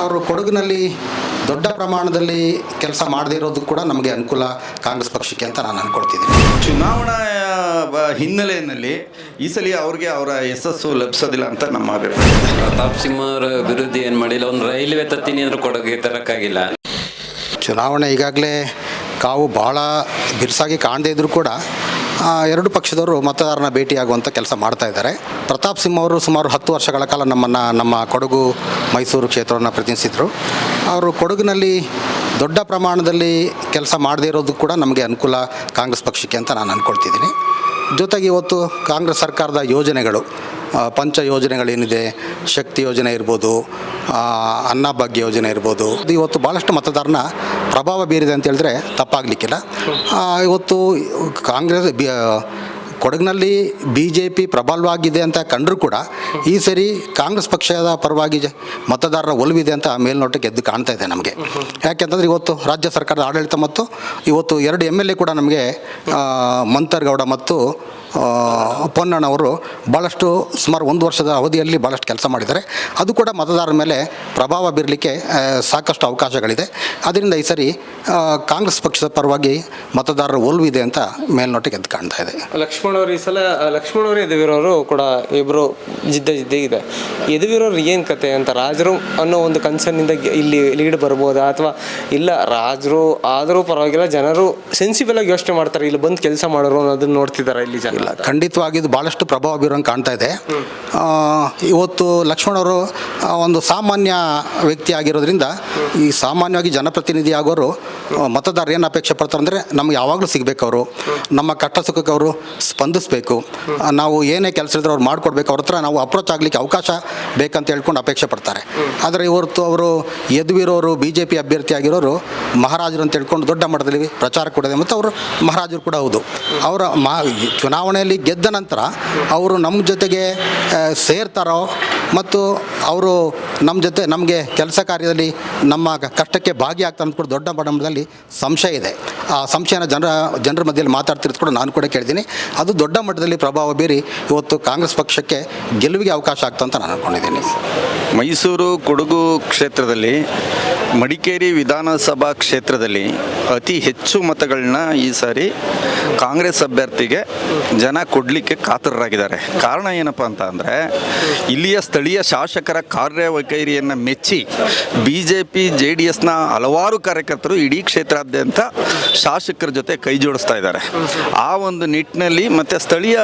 ಅವರು ಕೊಡಗಿನಲ್ಲಿ ದೊಡ್ಡ ಪ್ರಮಾಣದಲ್ಲಿ ಕೆಲಸ ಮಾಡದೇ ಇರೋದು ಕೂಡ ನಮಗೆ ಅನುಕೂಲ ಕಾಂಗ್ರೆಸ್ ಪಕ್ಷಕ್ಕೆ ಅಂತ ನಾನು ಅಂದ್ಕೊಳ್ತಿದ್ದೀನಿ. ಚುನಾವಣಾ ಹಿನ್ನೆಲೆಯಲ್ಲಿ ಈ ಸಲ ಅವ್ರಿಗೆ ಅವರ ಯಶಸ್ಸು ಲಭಿಸೋದಿಲ್ಲ ಅಂತ ನಮ್ಮ ಅಭಿಪ್ರಾಯ. ಪ್ರತಾಪ್ ಸಿಂಹ ಅವರ ವಿರುದ್ಧ ಏನು ಮಾಡಿಲ್ಲ, ಒಂದು ರೈಲ್ವೆ ತತ್ತೀನಿ ಅಂದ್ರೆ ಕೊಡಗಿಗೆ ತರಕ್ಕಾಗಿಲ್ಲ. ಚುನಾವಣೆ ಈಗಾಗಲೇ ಕಾವು ಭಾಳ ಬಿರುಸಾಗಿ ಕಾಣದೇ ಇದ್ದರೂ ಕೂಡ ಎರಡು ಪಕ್ಷದವರು ಮತದಾರನ ಭೇಟಿಯಾಗುವಂಥ ಕೆಲಸ ಮಾಡ್ತಾ ಇದ್ದಾರೆ. ಪ್ರತಾಪ್ ಸಿಂಹ ಅವರು ಸುಮಾರು 10 ವರ್ಷಗಳ ಕಾಲ ನಮ್ಮ ಕೊಡಗು ಮೈಸೂರು ಕ್ಷೇತ್ರವನ್ನು ಪ್ರತಿನಿಧಿಸಿದರು. ಅವರು ಕೊಡಗಿನಲ್ಲಿ ದೊಡ್ಡ ಪ್ರಮಾಣದಲ್ಲಿ ಕೆಲಸ ಮಾಡದೇ ಇರೋದು ಕೂಡ ನಮಗೆ ಅನುಕೂಲ ಕಾಂಗ್ರೆಸ್ ಪಕ್ಷಕ್ಕೆ ಅಂತ ನಾನು ಅಂದ್ಕೊಳ್ತಿದ್ದೀನಿ. ಜೊತೆಗೆ ಇವತ್ತು ಕಾಂಗ್ರೆಸ್ ಸರ್ಕಾರದ ಯೋಜನೆಗಳು, ಪಂಚ ಯೋಜನೆಗಳೇನಿದೆ, ಶಕ್ತಿ ಯೋಜನೆ ಇರ್ಬೋದು, ಅನ್ನಭಾಗ್ಯ ಯೋಜನೆ ಇರ್ಬೋದು, ಅದು ಇವತ್ತು ಭಾಳಷ್ಟು ಮತದಾರನ ಪ್ರಭಾವ ಬೀರಿದೆ ಅಂತ ಹೇಳಿದ್ರೆ ತಪ್ಪಾಗಲಿಕ್ಕಿಲ್ಲ. ಇವತ್ತು ಕಾಂಗ್ರೆಸ್ ಕೊಡಗಿನಲ್ಲಿ BJP ಪ್ರಬಲವಾಗಿದೆ ಅಂತ ಕಂಡರೂ ಕೂಡ ಈ ಸರಿ ಕಾಂಗ್ರೆಸ್ ಪಕ್ಷದ ಪರವಾಗಿ ಮತದಾರರ ಒಲವಿದೆ ಅಂತ ಮೇಲ್ನೋಟಕ್ಕೆ ಎದ್ದು ಕಾಣ್ತಾ ಇದೆ ನಮಗೆ. ಯಾಕೆಂತಂದರೆ ಇವತ್ತು ರಾಜ್ಯ ಸರ್ಕಾರದ ಆಡಳಿತ ಮತ್ತು ಇವತ್ತು 2 MLA ಕೂಡ ನಮಗೆ ಮಂತರ್ಗೌಡ ಮತ್ತು ಪೊನ್ನಣ್ಣವರು ಭಾಳಷ್ಟು ಸುಮಾರು 1 ವರ್ಷದ ಅವಧಿಯಲ್ಲಿ ಭಾಳಷ್ಟು ಕೆಲಸ ಮಾಡಿದ್ದಾರೆ. ಅದು ಕೂಡ ಮತದಾರರ ಮೇಲೆ ಪ್ರಭಾವ ಬೀರಲಿಕ್ಕೆ ಸಾಕಷ್ಟು ಅವಕಾಶಗಳಿದೆ. ಅದರಿಂದ ಈ ಸರಿ ಕಾಂಗ್ರೆಸ್ ಪಕ್ಷದ ಪರವಾಗಿ ಮತದಾರರ ಒಲವಿದೆ ಅಂತ ಮೇಲ್ನೋಟಕ್ಕೆ ಎದ್ದು ಕಾಣ್ತಾ ಇದೆ. ಲಕ್ಷ್ಮಣವ್ರು ಈ ಸಲ ಲಕ್ಷ್ಮಣವರು ಯದುವೀರವರು ಕೂಡ ಇಬ್ಬರು ಜಿದ್ದೆ. ಯದುವೀರವ್ರು ಏನು ಕತೆ ಅಂತ ರಾಜರು ಅನ್ನೋ ಒಂದು ಕನ್ಸರ್ನಿಂದ ಇಲ್ಲಿ ಲೀಡ್ ಬರ್ಬೋದಾ, ಅಥವಾ ಇಲ್ಲ ರಾಜರು ಆದರೂ ಪರವಾಗಿಲ್ಲ ಜನರು ಸೆನ್ಸಿಬಲ್ ಆಗಿ ಯೋಚನೆ ಮಾಡ್ತಾರೆ, ಇಲ್ಲಿ ಬಂದು ಕೆಲಸ ಮಾಡೋರು ಅನ್ನೋದನ್ನ ನೋಡ್ತಿದ್ದಾರೆ ಇಲ್ಲಿ ಜನ? ಇಲ್ಲ, ಖಂಡಿತವಾಗಿ ಇದು ಭಾಳಷ್ಟು ಪ್ರಭಾವ ಬೀರೋಂಗೆ ಕಾಣ್ತಾ ಇದೆ. ಇವತ್ತು ಲಕ್ಷ್ಮಣವರು ಒಂದು ಸಾಮಾನ್ಯ ವ್ಯಕ್ತಿ ಆಗಿರೋದ್ರಿಂದ ಈ ಸಾಮಾನ್ಯವಾಗಿ ಜನಪ್ರತಿನಿಧಿ ಆಗೋರು ಮತದಾರರು ಏನು ಅಪೇಕ್ಷೆ ಪಡ್ತಾರೆ ಅಂದರೆ ನಮ್ಗೆ ಯಾವಾಗಲೂ ಸಿಗಬೇಕು, ಅವರು ನಮ್ಮ ಕಷ್ಟ ಸುಖಕ್ಕೆ ಅವರು ಸ್ಪಂದಿಸಬೇಕು, ನಾವು ಏನೇ ಕೆಲಸ ಇದ್ರೂ ಅವ್ರು ಮಾಡಿಕೊಡ್ಬೇಕು, ಅವ್ರ ಹತ್ರ ನಾವು ಅಪ್ರೋಚ್ ಆಗಲಿಕ್ಕೆ ಅವಕಾಶ ಬೇಕಂತ ಹೇಳ್ಕೊಂಡು ಅಪೇಕ್ಷೆ ಪಡ್ತಾರೆ. ಆದರೆ ಇವತ್ತು ಅವರು ಯದುವೀರವರು BJP ಅಭ್ಯರ್ಥಿ ಆಗಿರೋರು ಮಹಾರಾಜರು ಅಂತ ಹೇಳ್ಕೊಂಡು ದೊಡ್ಡ ಮಟ್ಟದಲ್ಲಿ ಪ್ರಚಾರ ಕೊಡೋದೆ, ಮತ್ತು ಅವರು ಮಹಾರಾಜರು ಕೂಡ ಹೌದು. ಅವರ ಚುನಾವಣೆಯಲ್ಲಿ ಗೆದ್ದ ನಂತರ ಅವರು ನಮ್ಮ ಜೊತೆಗೆ ಸೇರ್ತಾರೋ ಮತ್ತು ಅವರು ನಮ್ಮ ಜೊತೆ ನಮಗೆ ಕೆಲಸ ಕಾರ್ಯದಲ್ಲಿ ನಮ್ಮ ಕಷ್ಟಕ್ಕೆ ಭಾಗಿಯಾಗ್ತಾರೆ ಅಂತ ಕೂಡ ದೊಡ್ಡ ಮಟ್ಟದಲ್ಲಿ ಸಂಶಯ ಇದೆ. ಆ ಸಂಶಯನ ಜನರ ಮಧ್ಯದಲ್ಲಿ ಮಾತಾಡ್ತಿರೋದು ಕೂಡ ನಾನು ಕೂಡ ಕೇಳಿದ್ದೀನಿ. ಅದು ದೊಡ್ಡ ಮಟ್ಟದಲ್ಲಿ ಪ್ರಭಾವ ಬೀರಿ ಇವತ್ತು ಕಾಂಗ್ರೆಸ್ ಪಕ್ಷಕ್ಕೆ ಗೆಲುವಿಗೆ ಅವಕಾಶ ಆಗ್ತಂತ ನಾನು ಅಂದ್ಕೊಂಡಿದ್ದೀನಿ. ಮೈಸೂರು ಕೊಡಗು ಕ್ಷೇತ್ರದಲ್ಲಿ, ಮಡಿಕೇರಿ ವಿಧಾನಸಭಾ ಕ್ಷೇತ್ರದಲ್ಲಿ ಅತಿ ಹೆಚ್ಚು ಮತಗಳನ್ನ ಈ ಸಾರಿ ಕಾಂಗ್ರೆಸ್ ಅಭ್ಯರ್ಥಿಗೆ ಜನ ಕೊಡಲಿಕ್ಕೆ ಕಾತರರಾಗಿದ್ದಾರೆ. ಕಾರಣ ಏನಪ್ಪ ಅಂತ ಅಂದರೆ, ಇಲ್ಲಿಯ ಸ್ಥಳೀಯ ಶಾಸಕರ ಕಾರ್ಯವೈಖರಿಯನ್ನು ಮೆಚ್ಚಿ BJP JDSನ ಹಲವಾರು ಕಾರ್ಯಕರ್ತರು ಇಡೀ ಕ್ಷೇತ್ರಾದ್ಯಂತ ಶಾಸಕರ ಜೊತೆ ಕೈ ಜೋಡಿಸ್ತಾ ಇದ್ದಾರೆ. ಆ ಒಂದು ನಿಟ್ಟಿನಲ್ಲಿ ಮತ್ತು ಸ್ಥಳೀಯ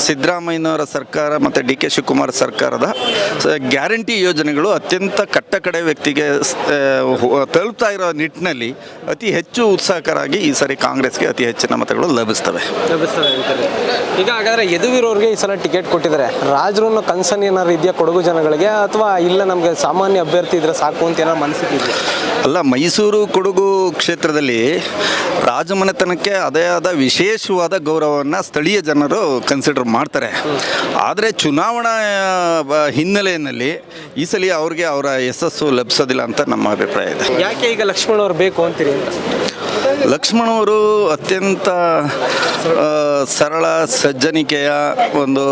ಸಿದ್ದರಾಮಯ್ಯನವರ ಸರ್ಕಾರ ಮತ್ತು DK ಶಿವಕುಮಾರ್ ಸರ್ಕಾರದ ಗ್ಯಾರಂಟಿ ಯೋಜನೆಗಳು ಅತ್ಯಂತ ಕಟ್ಟಕಡೆ ವ್ಯಕ್ತಿಗೆ ತಲುಪ್ತಾ ಇರೋ ನಿಟ್ಟಿನಲ್ಲಿ ಅತಿ ಹೆಚ್ಚು ಉತ್ಸಾಹಕರಾಗಿ ಈ ಸಾರಿ ಕಾಂಗ್ರೆಸ್ಗೆ ಅತಿ ಹೆಚ್ಚಿನ ಮತಗಳು ಲಭಿಸ್ತವೆ ಅಂತಾರೆ. ಈಗ ಹಾಗಾದರೆ ಯದುವೀರವ್ರಿಗೆ ಈ ಸಲ ಟಿಕೆಟ್ ಕೊಟ್ಟಿದ್ದಾರೆ, ರಾಜರು ಅನ್ನೋ ಕನ್ಸರ್ನ್ ಏನಾರು ಇದೆಯಾ ಕೊಡಗು ಜನಗಳಿಗೆ, ಅಥವಾ ಇಲ್ಲ ನಮಗೆ ಸಾಮಾನ್ಯ ಅಭ್ಯರ್ಥಿ ಇದ್ರೆ ಸಾಕು ಅಂತ ಏನಾರು ಮನಸ್ಸಿದೆ? ಅಲ್ಲ, ಮೈಸೂರು ಕೊಡಗು ಕ್ಷೇತ್ರದಲ್ಲಿ ರಾಜಮನೆತನಕ್ಕೆ ಅದೇ ಆದ ವಿಶೇಷವಾದ ಗೌರವವನ್ನು ಸ್ಥಳೀಯ ಜನರು ಕನ್ಸಿಡರ್ ಮಾಡ್ತಾರೆ. ಆದರೆ ಚುನಾವಣಾ ಹಿನ್ನೆಲೆಯಲ್ಲಿ ಈ ಸಲ ಅವ್ರಿಗೆ ಅವರ ಯಶಸ್ಸು ಲಭಿಸೋದಿಲ್ಲ ಅಂತ ನಮ್ಮ ಅಭಿಪ್ರಾಯ ಇದೆ. ಯಾಕೆ ಈಗ ಲಕ್ಷ್ಮಣವ್ರು ಬೇಕು ಅಂತೀರಿ ಅಂತ? ಲಕ್ಷ್ಮಣವರು ಅತ್ಯಂತ ಸರಳ ಸಜ್ಜನಿಕೆಯ ಒಂದು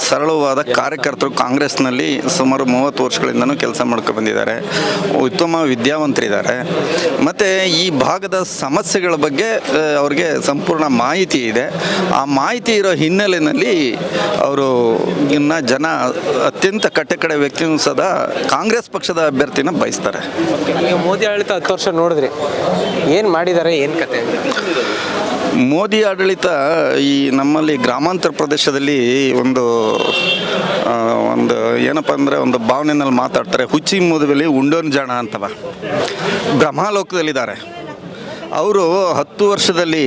ಸರಳವಾದ ಕಾರ್ಯಕರ್ತರು. ಕಾಂಗ್ರೆಸ್ನಲ್ಲಿ ಸುಮಾರು 30 ವರ್ಷಗಳಿಂದನೂ ಕೆಲಸ ಮಾಡ್ಕೊಂಡು ಬಂದಿದ್ದಾರೆ. ಉತ್ತಮ ವಿದ್ಯಾವಂತರಿದ್ದಾರೆ. ಮತ್ತು ಈ ಭಾಗದ ಸಮಸ್ಯೆಗಳ ಬಗ್ಗೆ ಅವ್ರಿಗೆ ಸಂಪೂರ್ಣ ಮಾಹಿತಿ ಇದೆ. ಆ ಮಾಹಿತಿ ಇರೋ ಹಿನ್ನೆಲೆಯಲ್ಲಿ ಅವರು ಇನ್ನು ಜನ ಅತ್ಯಂತ ಕಟ್ಟಕಡೆ ವ್ಯಕ್ತಿಯೂ ಸದಾ ಕಾಂಗ್ರೆಸ್ ಪಕ್ಷದ ಅಭ್ಯರ್ಥಿನ ಬಯಸ್ತಾರೆ. ಈಗ ಮೋದಿ ಆಡಳಿತ 10 ವರ್ಷ ನೋಡಿದ್ರಿ, ಏನು ಮಾಡಿದ್ದಾರೆ, ಏನು ಕತೆ? ಮೋದಿ ಆಡಳಿತ ಈ ನಮ್ಮಲ್ಲಿ ಗ್ರಾಮಾಂತರ ಪ್ರದೇಶದಲ್ಲಿ ಒಂದು ಏನಪ್ಪ ಅಂದರೆ ಒಂದು ಭಾವನೆಯಲ್ಲಿ ಮಾತಾಡ್ತಾರೆ, ಹುಚ್ಚಿ ಮದುವೆಲಿ ಉಂಡೋನ್ ಜಾಣ ಅಂತವ ಬ್ರಹ್ಮಲೋಕದಲ್ಲಿದ್ದಾರೆ. ಅವರು 10 ವರ್ಷದಲ್ಲಿ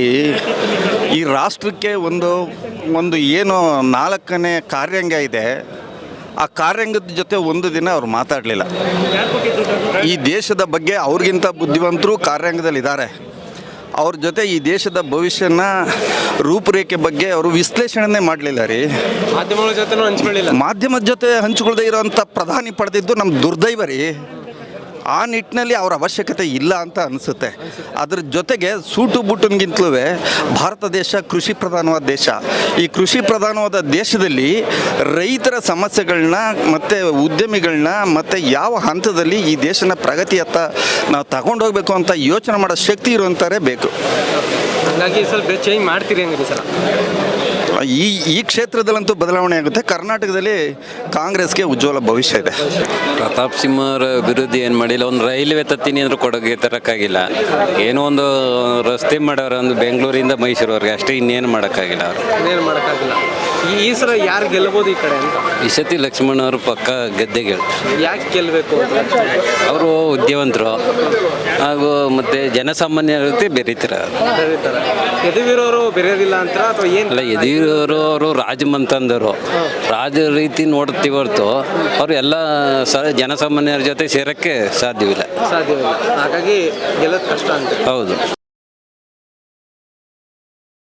ಈ ರಾಷ್ಟ್ರಕ್ಕೆ ಒಂದು ಏನು 4ನೇ ಕಾರ್ಯಾಂಗ ಇದೆ, ಆ ಕಾರ್ಯಾಂಗದ ಜೊತೆ ಒಂದು ದಿನ ಅವ್ರು ಮಾತಾಡಲಿಲ್ಲ. ಈ ದೇಶದ ಬಗ್ಗೆ ಅವ್ರಿಗಿಂತ ಬುದ್ಧಿವಂತರು ಕಾರ್ಯಾಂಗದಲ್ಲಿದ್ದಾರೆ. ಅವ್ರ ಜೊತೆ ಈ ದೇಶದ ಭವಿಷ್ಯನ ರೂಪುರೇಖೆ ಬಗ್ಗೆ ಅವರು ವಿಶ್ಲೇಷಣೆ ಮಾಡಲಿಲ್ಲ ರೀ. ಮಾಧ್ಯಮಗಳ ಜೊತೆ ಹಂಚ್ಕೊಳ್ಳಿಲ್ಲ. ಮಾಧ್ಯಮದ ಜೊತೆ ಹಂಚ್ಕೊಳ್ಳದೆ ಇರೋವಂಥ ಪ್ರಧಾನಿ ಪಡೆದಿದ್ದು ನಮ್ಮ ದುರ್ದೈವ ರೀ. ಆ ನಿಟ್ಟಿನಲ್ಲಿ ಅವರ ಅವಶ್ಯಕತೆ ಇಲ್ಲ ಅಂತ ಅನಿಸುತ್ತೆ. ಅದ್ರ ಜೊತೆಗೆ ಸೂಟು ಬೂಟನ್ಗಿಂತಲೂ ಭಾರತ ದೇಶ ಕೃಷಿ ಪ್ರಧಾನವಾದ ದೇಶ. ಈ ಕೃಷಿ ಪ್ರಧಾನವಾದ ದೇಶದಲ್ಲಿ ರೈತರ ಸಮಸ್ಯೆಗಳನ್ನ ಮತ್ತು ಉದ್ಯಮಿಗಳನ್ನ ಮತ್ತು ಯಾವ ಹಂತದಲ್ಲಿ ಈ ದೇಶನ ಪ್ರಗತಿಯತ್ತ ನಾವು ತಗೊಂಡೋಗ್ಬೇಕು ಅಂತ ಯೋಚನೆ ಮಾಡೋ ಶಕ್ತಿ ಇರುವಂಥವರೇ ಬೇಕು. ಹಾಗಾಗಿ ಸ್ವಲ್ಪ ಚೇಂಜ್ ಮಾಡ್ತೀರಿ ಹಂಗಾರೆ ಸರ್? ಈ ಕ್ಷೇತ್ರದಲ್ಲಂತೂ ಬದಲಾವಣೆ ಆಗುತ್ತೆ. ಕರ್ನಾಟಕದಲ್ಲಿ ಕಾಂಗ್ರೆಸ್ಗೆ ಉಜ್ವಲ ಭವಿಷ್ಯ ಇದೆ. ಪ್ರತಾಪ್ ಸಿಂಹ ಅವರ ಅಭಿವೃದ್ಧಿ ಏನು ಮಾಡಿಲ್ಲ. ಒಂದು ರೈಲ್ವೆ ತತ್ತೀನಿ ಅಂದ್ರೆ ಕೊಡಗೆ ತರೋಕ್ಕಾಗಿಲ್ಲ. ಏನೋ ಒಂದು ರಸ್ತೆ ಮಾಡೋರು ಒಂದು ಬೆಂಗಳೂರಿಂದ ಮೈಸೂರುವರೆಗೆ ಅಷ್ಟೇ, ಇನ್ನೇನು ಮಾಡೋಕ್ಕಾಗಿಲ್ಲ ಅವರು. ಇನ್ನೇನು ಮಾಡೋಕ್ಕಾಗಿಲ್ಲ. ಈ ಸಲ ಯಾರು ಗೆಲ್ಲಬಹುದು ಈ ಕಡೆ ಅಂತ? ಈ ಸತಿ ಲಕ್ಷ್ಮಣ್ ಅವರು ಪಕ್ಕ ಗೆದ್ದೆಗೆ. ಯಾಕೆ ಗೆಲ್ಲಬೇಕು? ಅವರು ಉದ್ಯವಂತರು ಹಾಗೂ ಮತ್ತು ಜನಸಾಮಾನ್ಯರ ಜೊತೆ ಬೆರೀತಾರೆ. ಯದುವೀರವರು ಬೆರೆಯೋದಿಲ್ಲ ಅಂತ ಅಥವಾ ಏನು? ಅಲ್ಲ, ಯದುವೀರವರು ಅವರು ರಾಜಮಂತಂದರು ರಾಜ ರೀತಿ ನೋಡ್ತೀವಿ ಹೊರತು ಅವರು ಎಲ್ಲ ಜನಸಾಮಾನ್ಯರ ಜೊತೆ ಸೇರೋಕ್ಕೆ ಸಾಧ್ಯವಿಲ್ಲ. ಸಾಧ್ಯವಿಲ್ಲ. ಹಾಗಾಗಿ ಗೆಲ್ಲೋದು ಕಷ್ಟ ಅಂತ. ಹೌದು.